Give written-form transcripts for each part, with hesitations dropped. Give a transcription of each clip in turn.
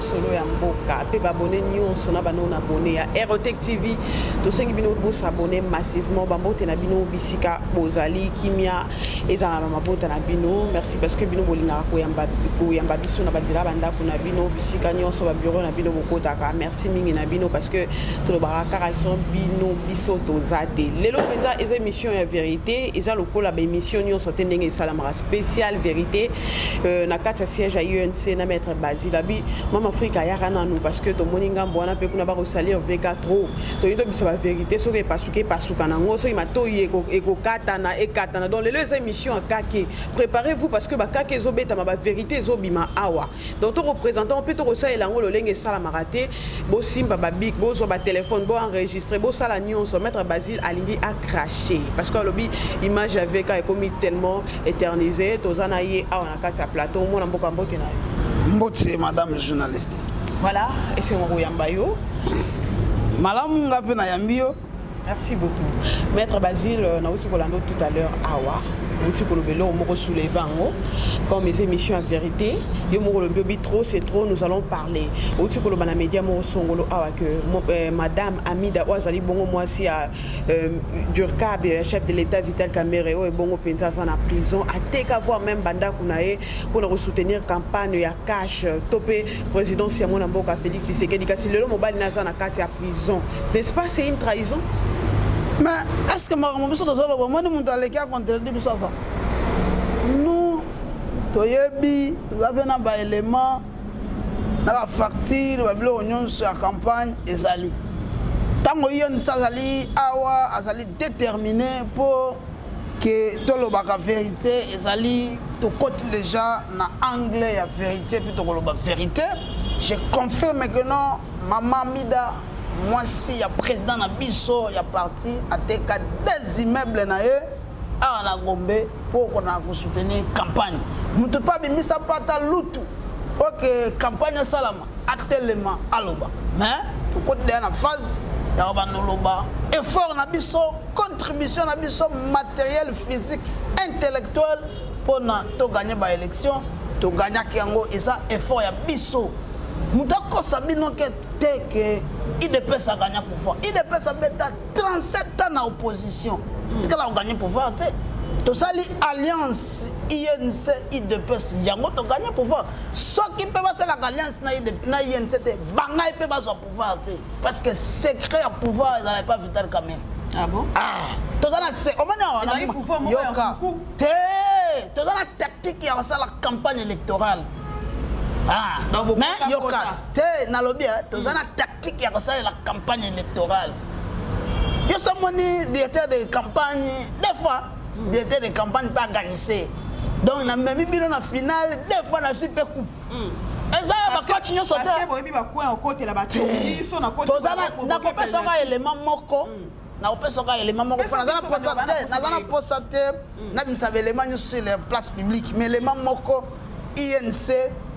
solo ya mboka pe babone nyonso na bano na abonné ya Aerotech TV to sengi bino bo s'abonner massivement bambote na bino bisika bozali kimia ezana mabota na bino merci parce que bino bolinga ko yamba biso na badira banda ko na bino bisika nyonso ba bureau na bino bokotaka merci mingi na bino parce que to le baraka sont bino biso to zate lelo penza eza émission ya vérité eza lokola ba émission nyonso tendenge salamara spécial vérité na kati siège à UNC na maître Basile abi mama Afrika ya kana nous parce que to moninga mbona pe kuna ba ko salir VK trop to yindo biso ba vérité so ke pasuka na ngoso imato yeko ekokatana ekatana dans les émissions à kake préparez-vous parce que ba kake zo beta ma vérité zo bima awa donc to représentant peut to ça elango lo lenge sala maraté bo simba ba big bo zo ba téléphone bo enregistrer bo sala nyonso maître Basile alingi a craché parce que lobby image avec a commis tellement éternisé to zana ye awa na kati ya plateau mo na mboka mbote na mbote madame journaliste voilà et c'est mon yamba yo malamu ngapi na yambio. Merci beaucoup. Maître Basile, nous avons tout à l'heure Awa. Nous soulever comme mes émissions en vérité. Trop, c'est trop, nous allons parler. Madame Amida Ouazali Bongo Moisi à Durkab, chef de l'État Vital Caméreo et Bongo Penza en prison. A tek avoir même Banda Kunae pour nous soutenir campagne à cash topé président Siamon Amboka Félix Tshisekedi. Si le mobile Nazan a à prison, n'est-ce pas c'est une trahison? Mais est-ce que moi, je suis dans le moment où je suis contre ça? Nous, nous avons un élément, une facture, une sur la campagne, et Zali. Tant que nous sommes déterminés pour que tout le vérité, et Zali, tout côté déjà, dans l'anglais, la vérité, puis tout le vérité, je confirme que non, Maman Mida. Moi, si il y a président Nabiso, il y a parti à des immeubles à Gombe pour qu'on a soutenir campagne. Nous ne pouvons pas mis ça pas à l'outou pour que campagne salama à tellement à l'oba. Mais tout côté de la phase, il y a un effort Nabiso, contribution Nabiso matériel, physique, intellectuel pour gagner l'élection, pour gagner Kiango et ça effort il y a Biso. Nous avons sabino que IDPS a gagné pouvoir. IDPS a été 37 ans en opposition. Qu'elle a gagné pouvoir. Tout ça, l'alliance INC, IDPS, Yango a gagné pouvoir. Ce qui peut passer l'alliance na INC, Bangay peut passer au pouvoir. Parce que secret à pouvoir, ils n'avaient pas Vital Kamere. Ah bon? Ah, tout ça, c'est au moins on a pouvoir. Tout ça, la tactique qui a passé la campagne électorale. Ah, mais yoka, te na lobby, tu as une tactique qui a passé la campagne électorale. Yo sommes directeur de campagne, des fois, directeur de campagne pas gagné. Donc, on a même mis dans finale, des fois, on a super coup. Et ça, on va continuer à sauter. Parce que on va quoi en côté là-bas. Tu as pas ça élément moko. Na opé soka élément moko. Na posate, na bisa élément sur les places publiques, mais élément moko INC.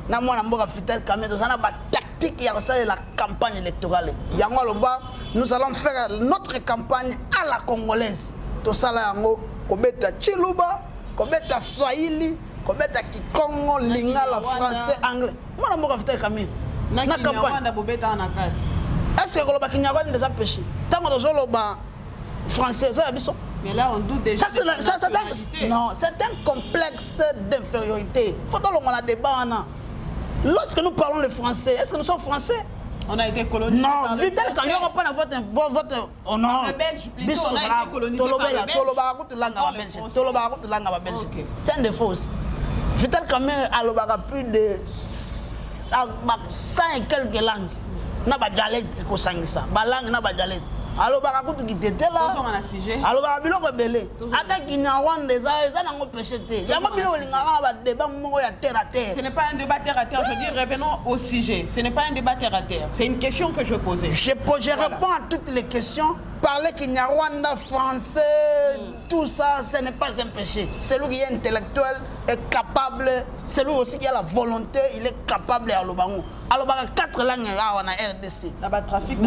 Na mwana mboka Vital Kamere dans la tactique qui a resté la campagne électorale. Yango loba, nous allons faire notre campagne à la congolaise. Tout ça là yango kobeta Chiluba, kobeta Swahili, kobeta Kikongo, Lingala, français, anglais. Mwana mboka Vital Kamere. Na campagne bobeta na kati. Est-ce que loba Kinyarwanda déjà péché? Tant que loba français ça biso. Mais là, on doute déjà. Non, c'est un complexe d'infériorité. Faut que l'on a débat. Lorsque nous parlons le français, est-ce que nous sommes français? On a été colonisés. Non, Vital Kamere n'a pas votre. Oh non. Le Belge, plutôt, on a été colonisés par le Belge. C'est un défaut aussi. Vital Kamere a plus de 100 et quelques langues. N'a pas de dialecte, langue n'a pas de dialecte. Alors, barakutu qui était là. Alors, barabilo rebelle. Attaque Kinyarwanda, ça n'a pas péché. Il y a un débat terre à terre. Ce n'est pas un débat terre à terre. Je dis, revenons au sujet. Ce n'est pas un débat terre à terre. C'est une question que je posais. Je réponds à toutes les questions. Parler Kinyarwanda, français, tout ça, ce n'est pas un péché. Celui qui est intellectuel est capable. Celui aussi qui a la volonté, il est capable à l'Obango. Alors, il y a 4 langues en RDC. Il y a trafic.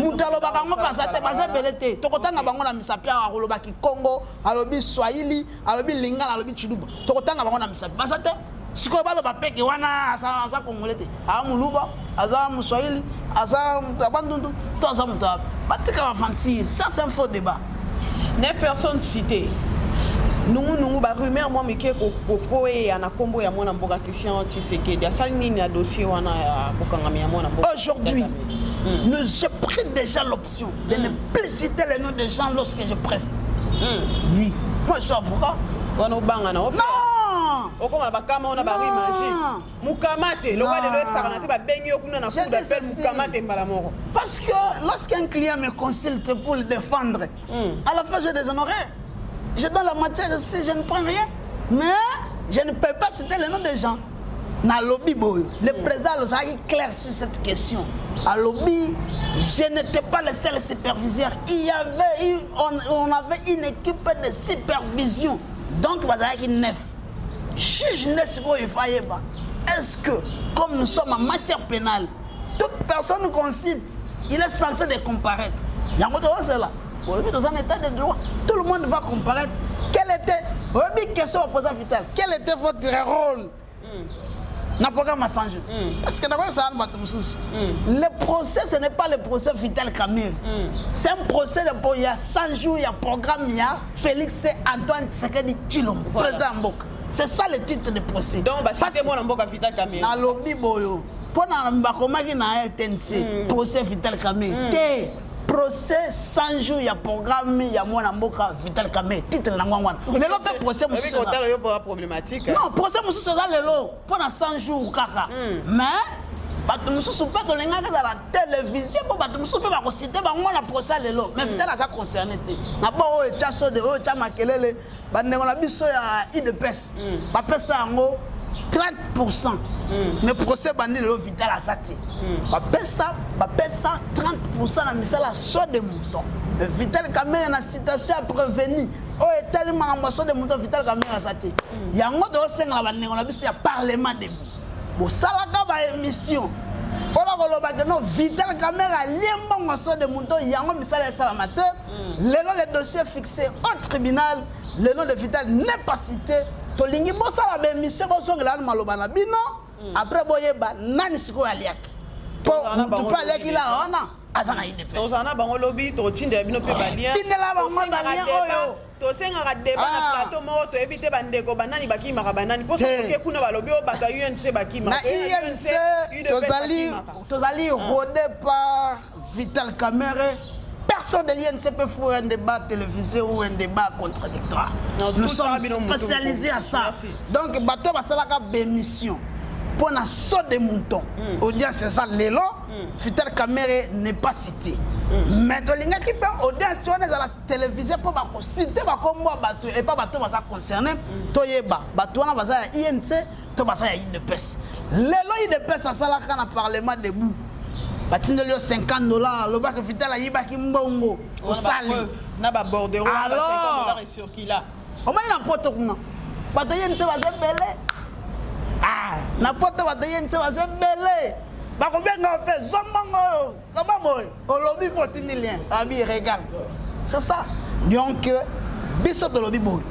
Tokotanga bango na misapia alobaki Congo, alobi Swahili, alobi Lingala, alobi Chiluba. Tokotanga bango na misapia. Basate Si quoi balo bapeke wana asa congolais, a muluba, asa muswahili, asa mtabandundu, toi asa mtab. Batika va mentir, ça c'est un faux débat. 9 personnes citées. Nous ba rumeur moi mike koko et ana kombo ya mwana mboka Christian Tshisekedi. Ya salini na dossier wana ya kokangami ya mwana mboka. Aujourd'hui, j'ai pris déjà l'option de ne plus citer les noms des gens lorsque je preste. Oui. Moi je suis avocat. Wana banga na opera. Non. Okoma bakama ona ba image. Mukamate, le roi de l'Ouest Saranati ba bengi okuna na coup d'appel mukamate mbala moko. Parce que lorsqu'un client me consulte pour le défendre, à la fin j'ai des honoraires. Je donne la matière ici, je ne prends rien. Mais je ne peux pas citer le nom des gens. Na lobby boy, le président a clair sur cette question. À lobby, je n'étais pas le seul superviseur. On avait une équipe de supervision. Donc, il y avait 9. Juge est-ce que, comme nous sommes en matière pénale, toute personne qu'on cite, il est censé de comparaître. Il y a un autre là. Dans un état de droit, tout le monde va comparaître. Quel était, question opposant vital, quel était votre rôle? N'a pas parce que d'abord, ça le procès, ce n'est pas le procès Vital Kamerhe. C'est un procès il y a 100 jours, il y a un programme, il y a Félix Antoine Tshisekedi Tshilombo, président Mboka. C'est ça le titre de procès. Donc, c'est moi Mboka Vital Kamerhe. Dans lobby boyo, pour na TNC, procès Vital Kamerhe. Procès 100 jours, il y a programme, il y a mon Mboka Vital Kamerhe. Titre de la Ngwangwana. Mais le procès, monsieur. Problématique. Non, procès, monsieur, c'est là le pendant 100 jours, kaka. Mais, monsieur, c'est pas que les gens dans la télévision, monsieur, peut pas citer, on a procès le lot. Mais Vital a ça concerné. D'abord, il y a chasso de haut, il y a makelele, on a biso ya IDPS. Papa ça en haut. 30%. Mais procès bandit le Vital a sati. Papa ça 30% la misala la soit de mouton. Le Vital Kamerhe na citation à prévenir. Oh est tellement en moisson de mouton Vital Kamerhe a sati. Il y a un mot de cinq la bande on a vu il y a parlement de bon ça la ba émission. On a volé non Vital Kamerhe a lié moisson de mouton il y a un misala ça la matin. Le dossier fixé au tribunal, le nom de Vital n'est pas cité. Tolingi bosa la bémission boso ngela maloba na bino après boyeba nani siko aliaki po tu pas aliaki la ona azana ine pesa tozana bango lobi to tinde bino pe balien tindela bango balien oyo to senga ka débat na plateau mo to ebite bandeko banani bakima ka banani po so ke kuna balobi o bata UNC bakima na UNC tozali rodé par Vital Kamerhe. Personne de l'INC peut faire un débat télévisé ou un débat contradictoire. Nous sommes spécialisés à ça. Donc, bateau va faire la bémission. Pour un saut de mouton. Audience, c'est ça, l'élo. Vital Kamerhe n'est pas cité. Mais les gens qui peuvent audience sur la télévision pour citer comme moi, bateau et pas bateau va ça concerner. Toyeba, bateau va ça INC, to va ça IDPS. L'élo IDPS, ça ça là quand le Parlement debout. Batindeli $50, le bac Vital a yibaki mbongo au sali. Na ba bordereau alors $50 sur qui là. On m'a n'importe comment. Batayen se va se belé. Ah, n'importe batayen se va se belé. Ba ko benga fait zombongo. Zamba boy. O lobby potinilien. Abi regarde. C'est ça. Donc biso de lobby boy.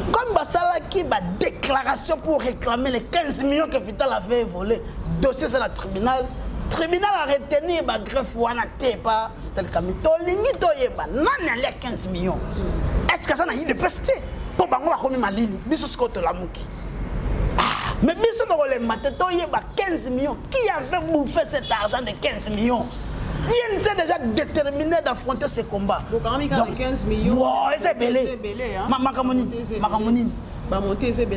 Comme basala qui ba déclaration pour réclamer les 15 millions que Vital avait volé. Dossier c'est le tribunal. Tribunal a retenu le greffe ou a pas Vital Kamerhe. Tolingi toyeba nani ali 15 millions. Est-ce que ça n'a eu de pesté pour bango a commis malili biso scott la muki. Ah, mais biso dans le matin toyeba 15 millions. Qui avait bouffé cet argent de 15 millions? Il s'est déjà déterminé d'affronter ce combat. Donc 15 millions. Wow, c'est belé. Makamoni.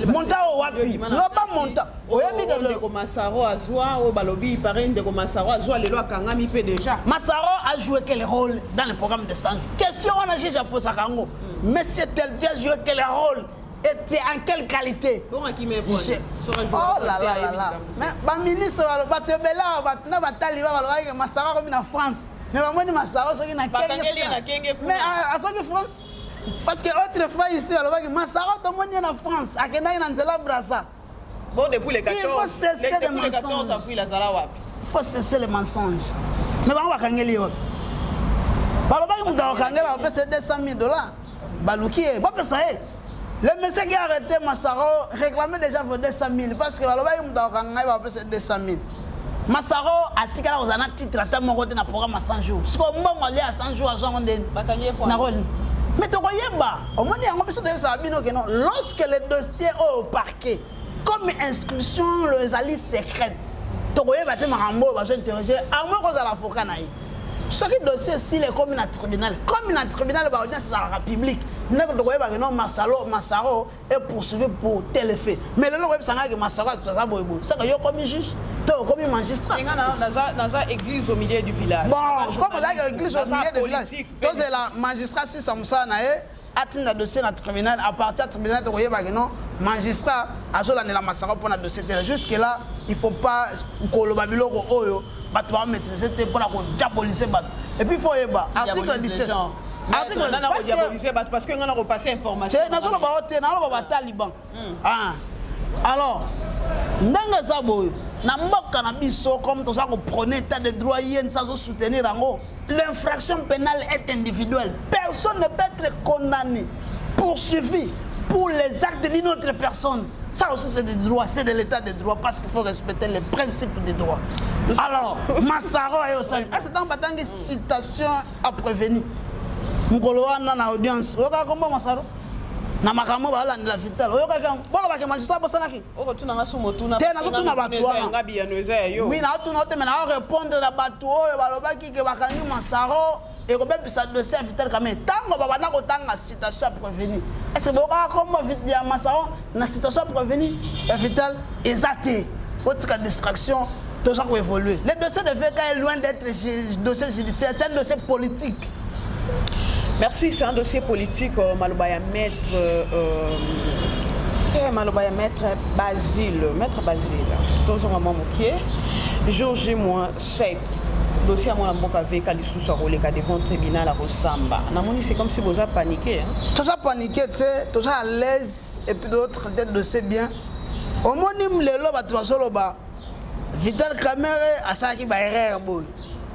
Monta au wapi loba monta oyebi que le Massaro a joué au balobi parrain de Massaro a joué le loi kangami pe déjà Massaro a joué quel rôle dans le programme de Sanj question on a juge pour Sakango monsieur tel a joué quel rôle était en quelle qualité donc qui me oh là là là mais ba ministre ba tebela ba na batali ba ba Massaro comme en France mais ba moni Massaro soki na Kenya mais à soki France. Parce que autrefois ici, Massaro tout le monde est en France, à Kenya dans la Brassa. Bon depuis les 14. Il faut cesser les mensonges. Il faut cesser les mensonges. Mais on va kangeli yo. Baloba muda kangela va payer $200,000. Baluki, ba pesa Le monsieur qui a arrêté Massaro réclamait déjà vos 200 000 parce que il va passer 200 000. Massaro a dit qu'il a un titre à mon côté dans le programme à 100 jours. Ce qu'on m'a allé à 100 jours à Jean Mondé. Mais tu vois, au moins, il y a un peu de ça. Lorsque le dossier est au parquet, comme instruction, les alliés secrètes, tu vois, il va interroger à moins qu'on a l'avocat. Ce qui dossier, si les communes à tribunal, comme un tribunal, c'est la République. Non, Massaro est poursuivi pour tel fait. Mais le web s'engage que Massaro c'est que yo comme juge, comme magistrat. Dans une église au milieu du village. Bon, comme vous avez église au milieu du village. Donc c'est la magistrat si ça atteint le dossier dans le tribunal, à partir du tribunal, tu vois que non, magistrat, à ce moment-là, Massaro pour le dossier. Jusque là, il ne faut pas que le Babylone tu vas mettre cette pour la diaboliser. Et puis il faut y article 17. Article parce que nous avons repassé information. C'est dans Taliban. Alors, ndenge zabo na mboka na biso comme tout ça qu'on prenait état de droit yen sans soutenir rango. L'infraction pénale est individuelle. Personne ne peut être condamné, poursuivi pour les actes d'une autre personne. Ça aussi c'est des droits, c'est de l'état de droit parce qu'il faut respecter les principes des droits. Alors, Massaro et Osani, c'est dans une citation à prévenir. Mukoloana na audience. Oka komba Massaro. Na makambo bala ndela vital. Oyoka kam. Bola ba ke magistrat bosanaki. Oko tuna ngasu motuna. Tena tuna batu wana. Ngabi ya nweza yo. Oui, na tuna ote mena répondre na batu oyo balobaki ke bakangi Massaro et ko bepisa dossier vital quand même. Tango baba na ko tanga citation à prévenir. Est-ce que boka komba vital Massaro na citation à prévenir vital exacté. Autre cas distraction, tout ça peut évoluer. Le dossier de fait est loin d'être dossier judiciaire, c'est un dossier politique. Merci, c'est un dossier politique, Malobaya Maître Basile. Maître Basile, dans un moment qui est jour J-7. Dossier à mon amboka avec Alissou Sarolé qui devant le tribunal à Rosamba. C'est comme si vous avez paniqué. Tout ça paniqué, tout ça à l'aise et puis d'autres têtes de c'est bien. Au moins, il y a Vital Kamere à ça qui va erreur.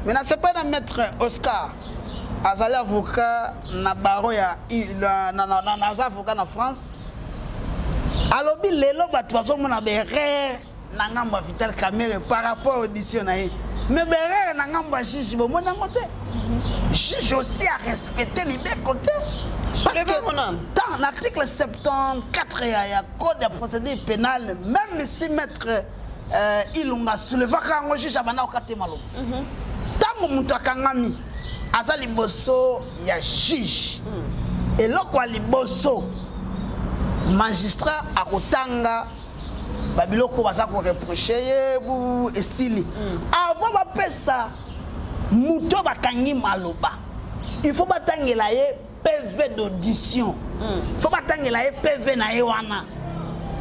Mais ce n'est pas un maître Oscar. Azali avocat na baro ya na avocat na France. Alobi lelo batu bazo mona berere na ngamba Vital Kamere par rapport à audition na ye. Mais berere na ngamba juge bo mona côté. Juge aussi à respecter les deux côtés. Parce que dans l'article 74 il y a code de procédure pénale même si maître Ilunga souleva quand juge abana okate malo. Tango mutu akangami Asa liboso ya juge. Et là quoi liboso magistrat akotanga babiloko baza ko reprocher bu esili. Avant ba pesa muto bakangi maloba. Il faut batangela ye PV d'audition. Il faut batangela ye PV na ye wana.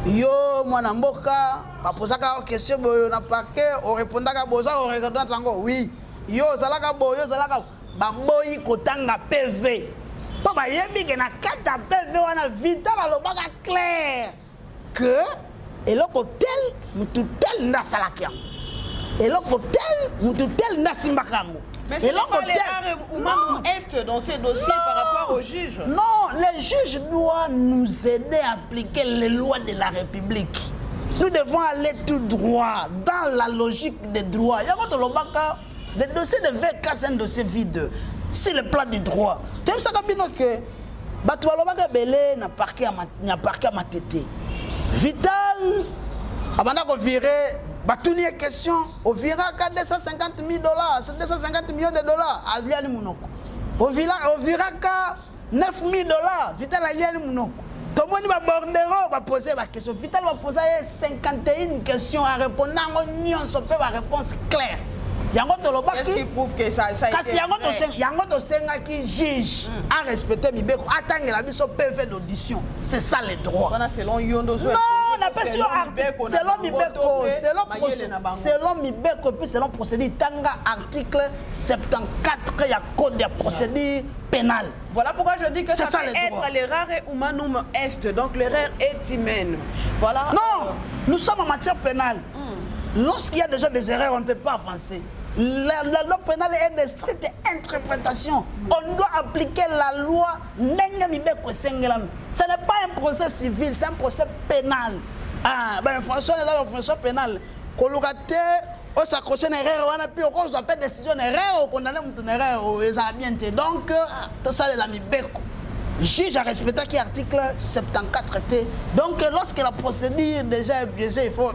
Yo mwana mboka ba posaka question boyo na parquet on répondaka boza on regardant tango oui. Yo zalaka boyo zalaka baboyi kotanga PV. Papa yebi ke na kata PV wana Vital alobaka clair que eloko tel mutu tel nda salakia. Eloko tel mutu tel nda simbakamo. Mais c'est pas l'erreur ou même est dans ces dossiers par rapport aux juges. Non, les juges doivent nous aider à appliquer les lois de la République. Nous devons aller tout droit dans la logique des droits. Yako lobaka le dossier de VK, c'est un dossier vide. C'est le plan du droit. Tu sais que Batoualobaka Belé n'a parqué à ma tête. Vital, avant de virer, Batouni est question, on vira qu'à 250 000 $, c'est 250 millions de dollars à Liani Mounoko. On vira qu'à 9 000 $, Vital à Liani Mounoko. Tout le monde va bordereau, va poser la question. Vital va poser 51 questions à répondre. On peut avoir réponse claire. Qu'est-ce qui prouve que ça a été vrai? Yango to senga qui juge a respecté Mibeko attendre la biso PV d'audition. C'est ça les droits. Selon Yondo. Non, on a pas sur selon Mibeko, selon Mibeko puis selon procédure tanga article 74 il y a code de procédure pénale. Voilà pourquoi je dis que ça peut être l'erreur humanum est, donc l'erreur est humaine. Voilà. Non, nous sommes en matière pénale. Lorsqu'il y a déjà des erreurs, on ne peut pas avancer. La loi pénale est de stricte interprétation. On doit appliquer la loi. Ce n'est pas un procès civil, c'est un procès pénal. L'information est une information pénale. Quand on s'accroche à une erreur, on doit faire décision d'erreur, on condamne une erreur, donc, tout ça, c'est la Mibeko. Juge a respecté l'article 74 T. Donc, lorsque la procédure déjà est biaisée, il faut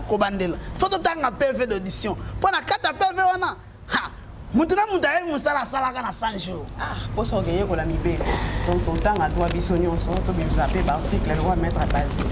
commander. Il faut tout le temps un PV d'audition. Pour la 4 PV, on a. Maintenant, nous avons la salle à 100 jours. Pour ça, on a la Mibeko. Donc, autant à toi, Bissoni, on sort, vous avez l'article, le roi Maître Basile.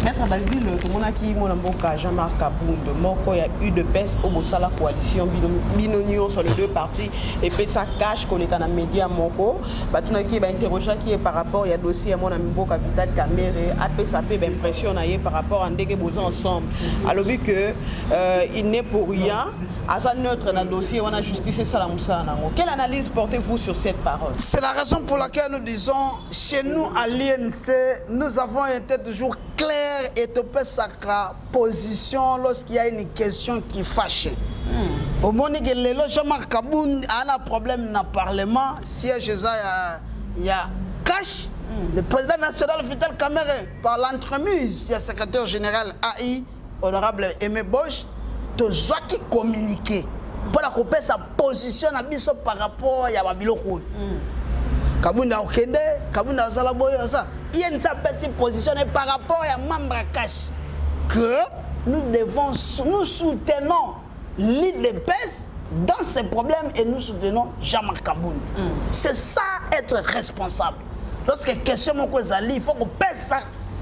Maître Basile, tout le monde a qui m'a Jean-Marc Kabound, Moko, il y a eu de peste au Bossa la coalition, binonion sur les deux partis, et puis ça cache qu'on est dans les médias Moko. Tout le monde a interrogé qui est par rapport, il y a dossier à mon ami Boka Vital Kamere, APSAP, impression par rapport à Ndege Bozo ensemble. Alors, vu qu'il n'est pour rien, à ça neutre dans le dossier, on a justice et Salamoussa. Quelle analyse portez-vous sur cette parole? C'est la raison pour laquelle nous disons, chez nous à l'INC, nous avons été toujours clairs et topé sacra position lorsqu'il y a une question qui fâche. Au moment où Jean-Marc Kabound a un problème dans le Parlement, siège il y a cash. Le président national Vital Kamere, par l'entremise, il y a le secrétaire général AI, honorable Aimé Bosch, tous qui communiquer pour couper sa position par rapport à Babiloko. Kabound a Okende, Kabound a Zalaboyo, ça. Il y a une position par rapport à Mambra Cash que nous devons, nous soutenons l'IDPS dans ces problèmes et nous soutenons Jean-Marc Kabound. C'est ça être responsable. Lorsque question il faut qu'on pèse ça.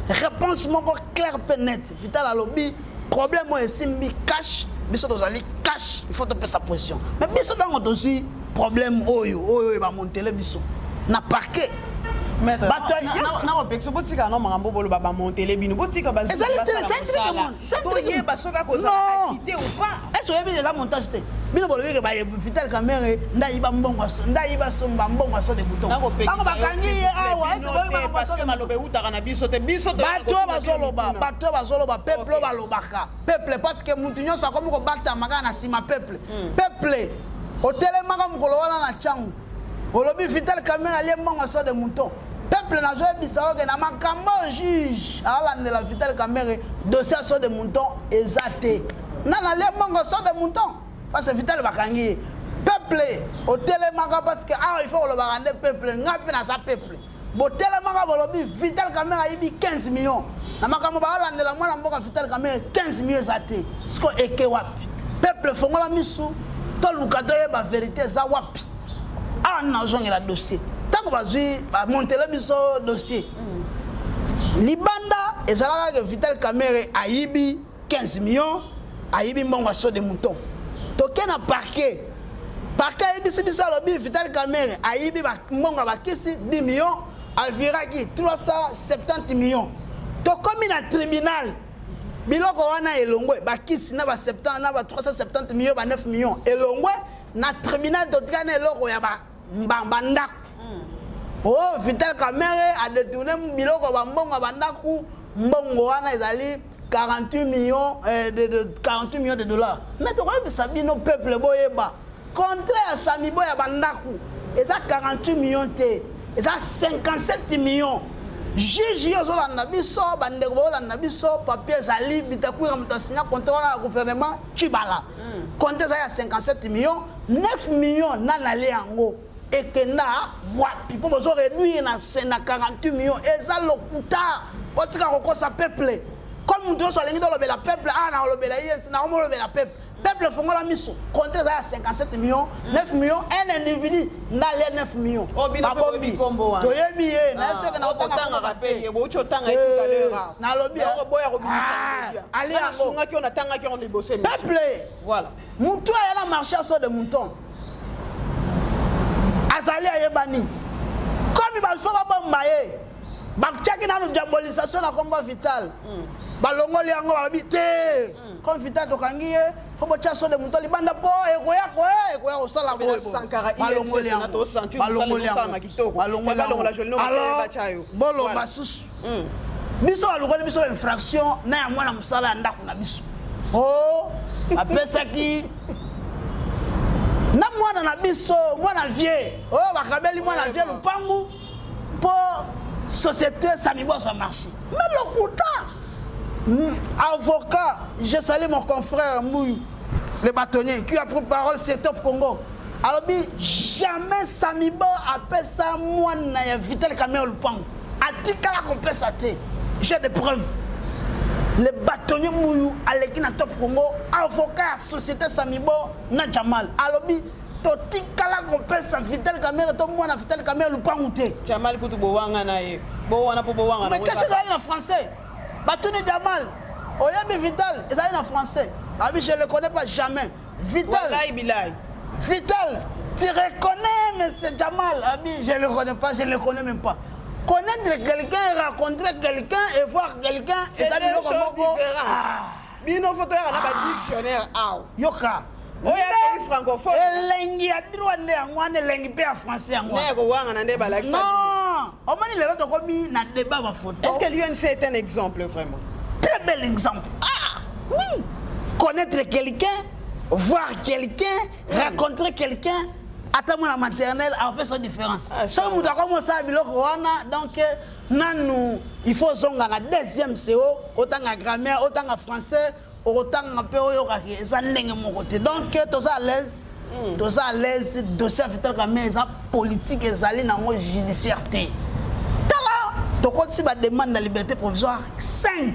Réponse claire et nette. Vital à lobby. Problème est simbi cash, biso dozali cash, il faut te sa position. Mais biso dans aussi problème oyo va monter le biso. Na parquet. Maître, na opexo botika no mangambo bolo baba monter le bino botika bazo. C'est un monde. C'est un truc. Basoka ko za quitter ou pas. Est-ce que bien la montage té. Bino bolo ke ba Vital Kamere ndayiba mbongo so ndayiba somba mbongo so de bouton. Ako bakangi awa est-ce que ba so de malobe utaka na biso te biso te. Bato bazoloba peuple balobaka. Peuple parce que mutu nyonso akomi ko bata magana na sima peuple. Peuple otelema ka mukolo wana na changu. Olobi Vital Kamere ali mbongo so de mouton. Peuple n'a jamais dit ça, na makambo juge ala ne la Vital Kamere dossier so de mouton exaté. Nana le mbongo so de mouton parce que Vital bakangi peuple au télémaga parce que il faut le barande peuple ngapi na sa peuple bo télémaga bolobi Vital Kamere ayibi 15 millions na makambo ba ala ne la mwana mboka Vital Kamere 15 millions exaté siko eke wapi peuple fongola misu to lukato ye ba vérité za wapi na zongela dossier. Tant que monter le biso dossier. Libanda et ça que Vital Kamere ayibi 15 millions, ayibi mbongo so de mouton. Token a parquet. Parquet ayibi si biso lobi Vital Kamere ayibi mbongo bakisi 10 millions, aviraki 370 millions. To comme na tribunal. Biloko wana elongwe bakisi na ba 70 na ba 370 millions ba 9 millions. Elongwe na tribunal totikana eloko ya ba mbanda. Oh, Vital Kamere a détourné biloko bambongo bandaku mbongo wana ezali 48 millions de dollars. Mais tu vois sabino peuple boyeba contraire à Samibo ya bandaku eza 48 millions te eza 57 millions. Juge yozolanda biso bandeko bolanda biso papier ezali bitakwira mutasinya compte wana na gouvernement Chibala. Compte eza ya 57 millions, 9 millions nanale yango. Et que na wapi pour besoin réduire na 48 millions et ça lokuta otika ko sa peuple comme nous sommes dans le peuple na le yes na le peuple fongola miso compter ça 57 millions 9 millions un individu na les 9 millions babobi to yebi na ce que na otanga rappel bo chotanga tout à l'heure na lobby boya ko bimisa ali yango sunga ki on atanga ki on libosé peuple voilà mutu ya na marché sur de mouton Azali ayebani comme basoka bombaye bakchaki na diabolisation na combat Vital balongoli yango babité comme Vital tokangi faut bocha so de muto libanda po ekoya osala boy balongoli yango bolo basusu biso balongoli biso infraction na ya mwana musala ndako na biso oh apesaki na mwana na biso mwana vieux oh bakabeli mwana vieux lupangu pour société Samibo ça marche mais le avocat je salue mon confrère Mbouyu le bâtonnier qui a pris parole c'est Top Congo alors jamais Samibo appelle ça mwana ya Vital Kamerhe lupangu atikala complet ça té j'ai des preuves le bâtonnier Mbouyu aleki na Top Congo avocat société Samibo na Jamal alobi totikala kopesa Vital Kamerhe to mwana Vital Kamerhe lupangu te Jamal kutu bowanga na ye bowana po bowanga mais qu'est-ce que en français bâtonnier Jamal oyebi Vital et ça en français abi je le connais pas jamais Vital wallahi billahi Vital tu reconnais monsieur Jamal abi je le connais pas je le connais même pas connaître quelqu'un rencontrer quelqu'un et voir quelqu'un c'est ça deux choses différentes bino photo ya na ba dictionnaire aw yoka oya pays francophone elengi ya droit nde ngwane elengi pe ya français ya ngwane nego wanga na nde balakisa non omani lelo tokomi na débat ba photo est-ce que l'UNC est un exemple vraiment très bel exemple ah oui connaître quelqu'un voir quelqu'un rencontrer quelqu'un attends la maternelle après sa différence ça nous a commencé à biloko wana donc nanu il faut zonga na deuxième CO autant en grammaire autant en français autant en peu oyokaki ça ndenge moko te donc toza à l'aise dossier Vital Kamerhe ça politique ezali nango judiciaire te tala to kotisi ba demande de liberté provisoire 5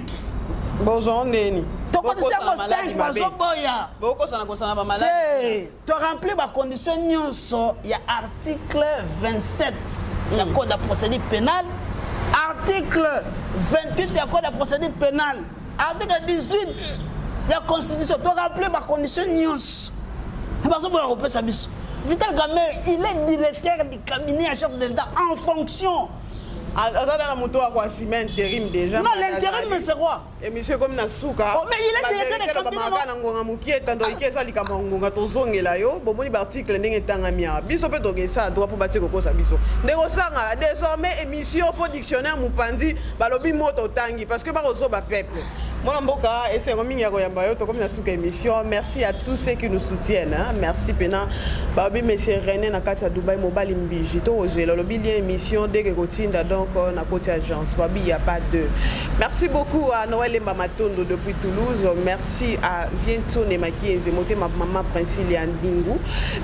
bozo ndeni to kotisi yango 5 bazoboya bokosana kosana ba malade to remplir ba condition nyonso ya article 27 ya code de procédure pénale article 28 ya code de procédure pénale article 18 ya constitution to remplir ba condition nyonso bazoboya kopesa biso Vital Kamerhe il est directeur du cabinet à chef de l'État en fonction azala na moto kwa ciment intérim déjà non l'intérim mais c'est quoi et monsieur comme na suka mais il est directeur de cabinet na ngonga mukieta ndo ikesa likama ngonga tozongela yo bomoni ba article ndenge tangami biso pe tokesa droit pour batiko kosa biso ndeko sanga désormais émission faux dictionnaire mupandi balobi moto tangi parce que ba kozo ba peuple moi mboka et c'est romingi ya koyamba yo to comme na suka émission merci à tous ceux qui nous soutiennent hein? Merci pena babi monsieur René na kati ya Dubai mobile mbiji to ozela lobi lien émission dès que kotinda donc na côté agence babi il y a pas de merci beaucoup à Noël Mbamatondo depuis Toulouse merci à Viento Nemaki Ezemote ma maman Princilia Ndingu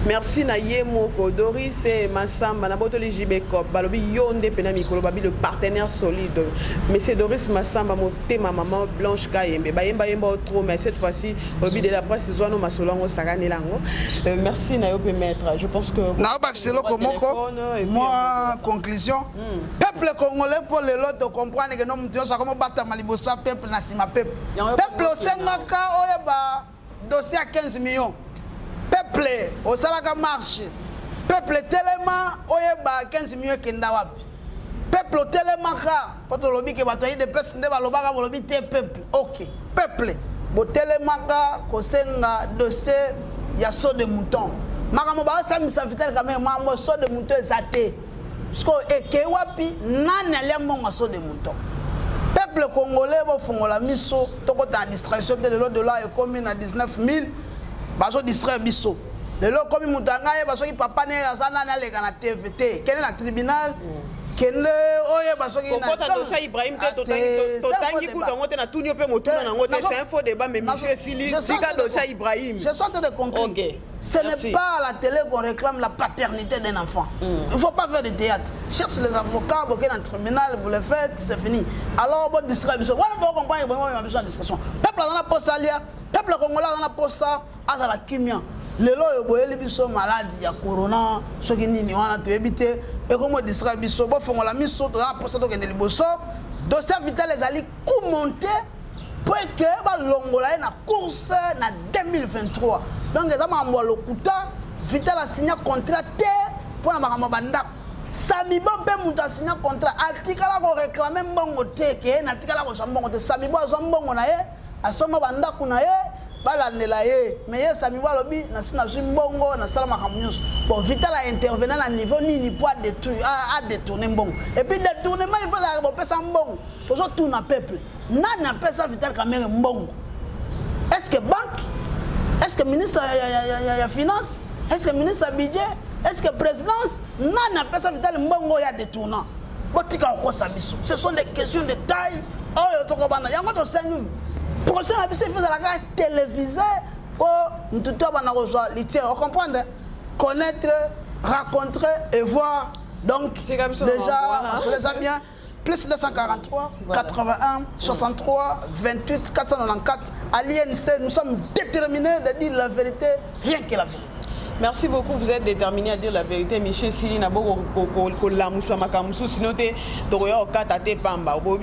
merci na Yemoko Doris et Massamba na botoli Jibekop balobi yonde pena mikolo babi le partenaire solide monsieur Doris Massamba moté ma maman Blanche Kayembe bayemba yemba trop mais cette fois-ci au biais de la presse zoano masolongo sakane lango merci na yope maître je pense que na baxelo komoko moi conclusion peuple congolais pour les lots comprendre que non mutio ça comme battre malibosa peuple na sima peuple osengaka oyeba dossier à 15 millions peuple osalaka marche peuple tellement oyeba 15 millions kenda wapi peuple telemaka poto lobi ke bato de pesa nde balobaka bolobi te peuple OK peuple bo telemaka kosenga dossier ya saut de mouton makambo ba samisa Vital Kamerhe mambo saut de mouton ezate sko eke wapi nani aliamonga saut de mouton peuple congolais bo fongola miso toko ta distraction de l'eau de là ekomi na 19000 bazo distraire biso lelo komi mutanga ye baso ki papa ne azana na lega na TVT kene na tribunal kende oye basoki na kota dosa Ibrahim te totangi kutongo te na tunyo pe motuna nango te c'est un faux débat mais monsieur Sili tika dosa Ibrahim je suis en train de comprendre ce n'est pas à la télé qu'on réclame la paternité d'un enfant il faut pas faire de théâtre cherche les avocats vous êtes en tribunal vous le faites c'est fini alors bon distribution voilà donc on comprend bon on a besoin de discussion peuple dans la poste alia peuple congolais dans la poste à la kimia lelo yo boyeli biso maladie ya corona soki nini wana to ebite et comme distraire biso bo fongola miso to la poste to kende liboso dossier Vital ezali coup monté pour que ba longola na course na 2023 donc ça m'a lokuta Vital a signé contrat te pour na makambo banda Samibo pe muta signé contrat artikala ko réclamer mbongo te ke na artikala ko mbongo te Samibo azo mbongo na ye asoma banda kuna ye balandela ye mais ye Samibo alobi na sina mbongo na sala makambo nyonso bon Vital a intervenir na niveau nini pour détourner mbongo et puis détournement il faut ça pesa mbongo tozo tourna peuple nani apesa Vital Kamerhe mbongo est-ce que banque est-ce que ministre ya finance est-ce que ministre a budget, est-ce que présidence, non, n'a pas ça vital, mbongo ya détournant. Botika ko sabiso. Ce sont des questions de taille. Oh, yo to ko bana. Yango to sengu. Procès na biso fait la carte télévisée. Oh, nous tout bana ko joa litier. Vous comprenez? Connaître, rencontrer et voir. Donc déjà, on se les a bien. Plus 243, voilà. 81, 63, 28, 494. À l'INC, nous sommes déterminés de dire la vérité, rien que la vérité. Merci beaucoup, vous êtes déterminé à dire la vérité. Michel Sili n'a pas sinon tu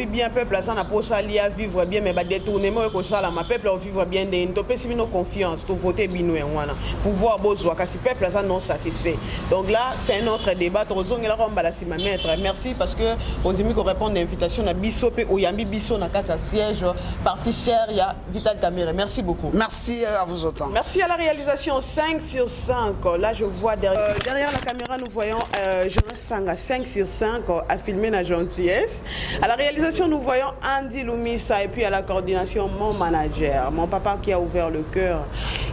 bien peuple ça n'a pas sali à vivre bien mais détournement que ça la peuple vivre bien des nos confiance pour voter bino pour voir besoin car si peuple ça non satisfait. Donc là c'est un autre débat merci parce que on dit qu'on répond à l'invitation à biso pe oyambi biso na kata siège parti cher il y a Vital Kamerhe. Merci beaucoup. Merci à vous autant. Merci à la réalisation 5 sur 5. Là, je vois derrière la caméra, nous voyons Jonas Sanga 5 sur 5 à filmer la gentillesse. À la réalisation, nous voyons Andy Lumisa et puis à la coordination, mon manager, mon papa qui a ouvert le cœur.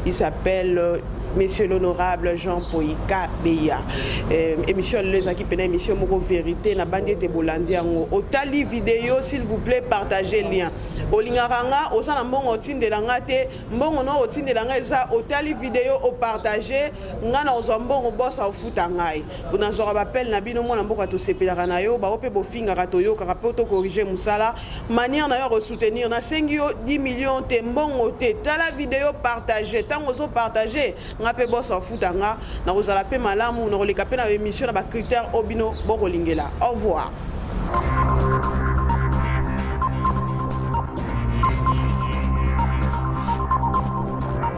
Il s'appelle Monsieur l'honorable Jean-Paul Beya. Émission Les Aki Pena, émission Moko Vérité, na bande de Bolandi Ango. Otali vidéo, s'il vous plaît, partagez le lien. Olingaranga, osana mbongo otinde langate, mbongo no otinde langeza, otali vidéo o partager, ngana ozambongo bossa ofuta ngai. Buna zora bapel na bino mona mboka to sepelaka na yo, ba ope bofinga katoyo karapoto corriger musala, manière na yo soutenir na sengi yo 10 millions te mbongo te, tala vidéo partager, tango zo partager, ngape bossa ofuta nga, na ozala pe malamu, na roleka pe na émission na ba critères obino bokolingela. Au revoir.